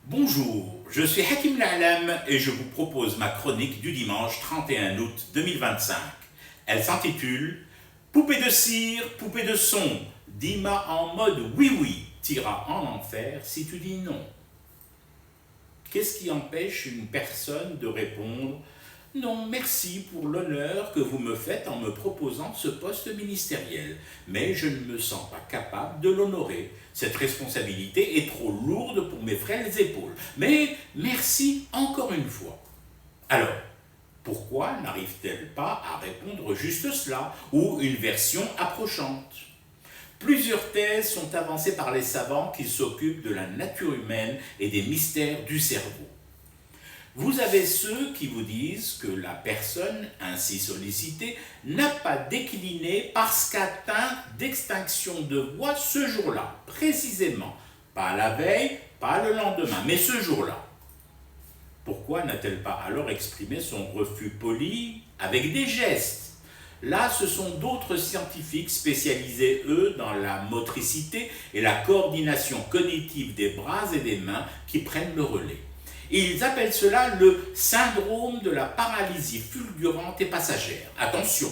Bonjour, je suis Hakim La'alam et je vous propose ma chronique du dimanche 31 août 2025. Elle s'intitule « Poupée de cire, poupée de son, Dima en mode oui-oui, t'ira en enfer si tu dis non ». Qu'est-ce qui empêche une personne de répondre « Non, merci pour l'honneur que vous me faites en me proposant ce poste ministériel, mais je ne me sens pas capable de l'honorer. Cette responsabilité est trop lourde pour mes frêles épaules. Mais merci encore une fois. » Alors, pourquoi n'arrive-t-elle pas à répondre juste cela, ou une version approchante ? Plusieurs thèses sont avancées par les savants qui s'occupent de la nature humaine et des mystères du cerveau. Vous avez ceux qui vous disent que la personne ainsi sollicitée n'a pas décliné parce qu'atteint d'extinction de voix ce jour-là, précisément. Pas la veille, pas le lendemain, mais ce jour-là. Pourquoi n'a-t-elle pas alors exprimé son refus poli avec des gestes ? Là, ce sont d'autres scientifiques spécialisés, eux, dans la motricité et la coordination cognitive des bras et des mains qui prennent le relais. Ils appellent cela le syndrome de la paralysie fulgurante et passagère. Attention,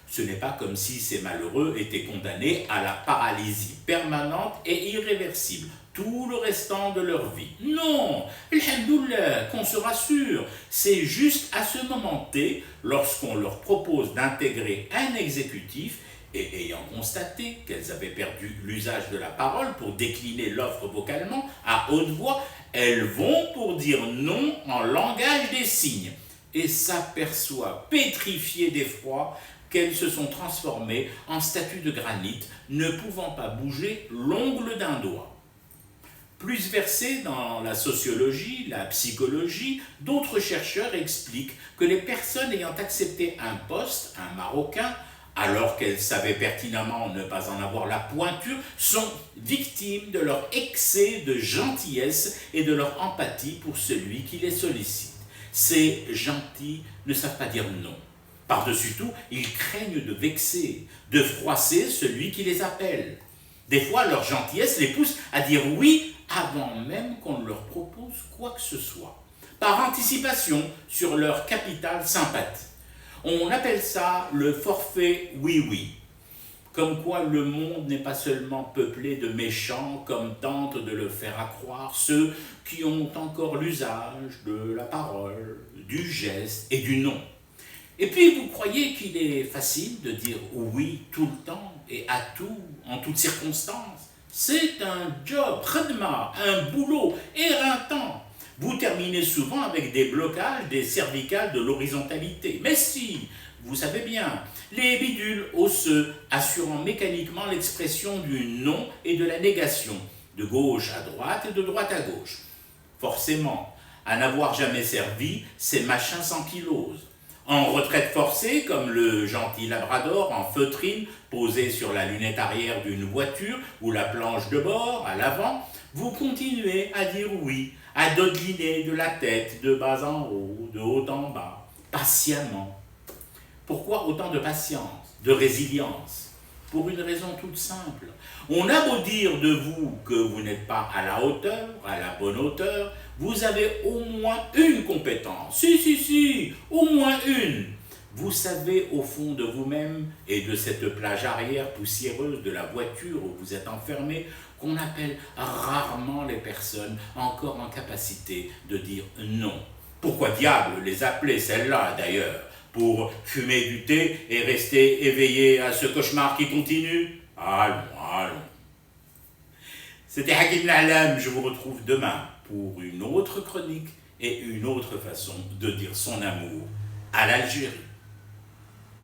ce n'est pas comme si ces malheureux étaient condamnés à la paralysie permanente et irréversible tout le restant de leur vie. Non, alhamdoulilah, qu'on se rassure, c'est juste à ce moment T, lorsqu'on leur propose d'intégrer un exécutif, et ayant constaté qu'elles avaient perdu l'usage de la parole pour décliner l'offre vocalement à haute voix, elles vont pour dire non en langage des signes et s'aperçoivent pétrifiées d'effroi qu'elles se sont transformées en statues de granit, ne pouvant pas bouger l'ongle d'un doigt. Plus versés dans la sociologie, la psychologie, d'autres chercheurs expliquent que les personnes ayant accepté un poste, un Marocain, alors qu'elles savaient pertinemment ne pas en avoir la pointure, sont victimes de leur excès de gentillesse et de leur empathie pour celui qui les sollicite. Ces gentils ne savent pas dire non. Par-dessus tout, ils craignent de vexer, de froisser celui qui les appelle. Des fois, leur gentillesse les pousse à dire oui avant même qu'on leur propose quoi que ce soit, par anticipation sur leur capital sympathie. On appelle ça le forfait oui-oui. Comme quoi le monde n'est pas seulement peuplé de méchants comme tentent de le faire accroire ceux qui ont encore l'usage de la parole, du geste et du non. Et puis vous croyez qu'il est facile de dire oui tout le temps et à tout, en toutes circonstances. C'est un job, khadma, un boulot éreintant. Vous terminez souvent avec des blocages des cervicales de l'horizontalité. Mais si, vous savez bien, les bidules osseux assurant mécaniquement l'expression du non et de la négation, de gauche à droite et de droite à gauche. Forcément, à n'avoir jamais servi, ces machins s'ankylosent. En retraite forcée, comme le gentil labrador en feutrine posé sur la lunette arrière d'une voiture ou la planche de bord à l'avant, vous continuez à dire oui, à dodeliner de la tête, de bas en haut, de haut en bas, patiemment. Pourquoi autant de patience, de résilience ? Pour une raison toute simple. On a beau dire de vous que vous n'êtes pas à la hauteur, à la bonne hauteur, vous avez au moins une compétence. Si, au moins une. Vous savez au fond de vous-même et de cette plage arrière poussiéreuse de la voiture où vous êtes enfermé qu'on appelle rarement les personnes encore en capacité de dire non. Pourquoi diable les appeler celles-là d'ailleurs ? Pour fumer du thé et rester éveillé à ce cauchemar qui continue ? Allons. C'était Hakim La'alam, je vous retrouve demain pour une autre chronique et une autre façon de dire son amour à l'Algérie.